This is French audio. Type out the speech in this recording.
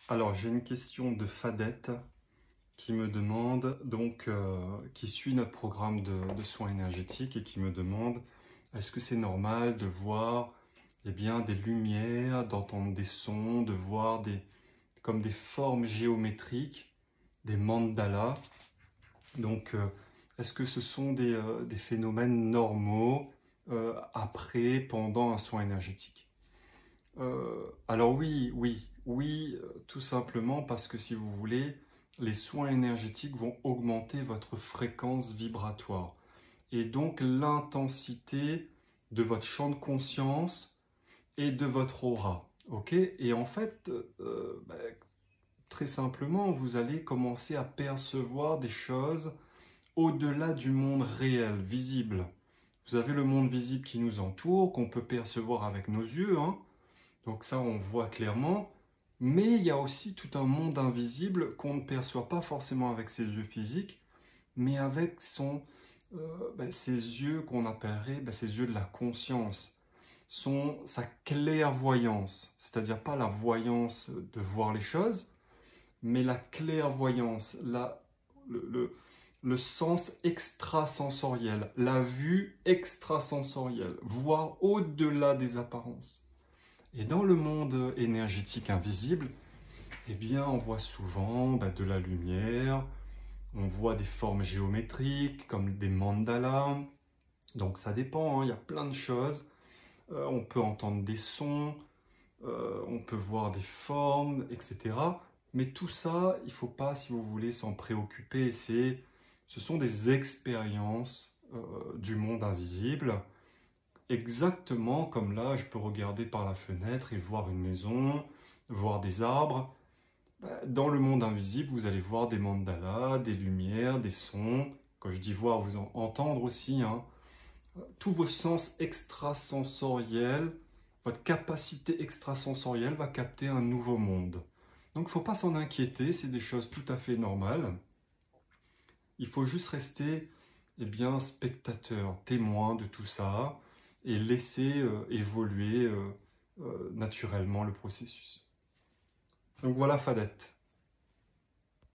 Alors, j'ai une question de Fadette qui me demande, qui suit notre programme de soins énergétiques et qui me demande est-ce que c'est normal de voir des lumières, d'entendre des sons, de voir comme des formes géométriques, des mandalas. Est-ce que ce sont des phénomènes normaux pendant un soin énergétique? Alors oui, tout simplement parce que si vous voulez, les soins énergétiques vont augmenter votre fréquence vibratoire et donc l'intensité de votre champ de conscience et de votre aura. Ok? Et en fait, très simplement, vous allez commencer à percevoir des choses au-delà du monde réel, visible. Vous avez le monde visible qui nous entoure, qu'on peut percevoir avec nos yeux, hein. Donc ça, on voit clairement. Mais il y a aussi tout un monde invisible qu'on ne perçoit pas forcément avec ses yeux physiques, mais avec ses yeux qu'on appellerait ses yeux de la conscience, sa clairvoyance, c'est-à-dire pas la voyance de voir les choses, mais la clairvoyance, le sens extrasensoriel, la vue extrasensorielle, voir au-delà des apparences. Et dans le monde énergétique invisible, on voit souvent de la lumière, on voit des formes géométriques comme des mandalas. Donc ça dépend, hein, il y a plein de choses. On peut entendre des sons, on peut voir des formes, etc. Mais tout ça, il ne faut pas, si vous voulez, s'en préoccuper. Ce sont des expériences du monde invisible. Exactement comme là, je peux regarder par la fenêtre et voir une maison, voir des arbres. Dans le monde invisible, vous allez voir des mandalas, des lumières, des sons. Quand je dis voir, vous entendre aussi, hein. Tous vos sens extrasensoriels, votre capacité extrasensorielle va capter un nouveau monde. Donc, il ne faut pas s'en inquiéter, c'est des choses tout à fait normales. Il faut juste rester, spectateur, témoin de tout ça et laisser évoluer naturellement le processus. Donc voilà, Fadette.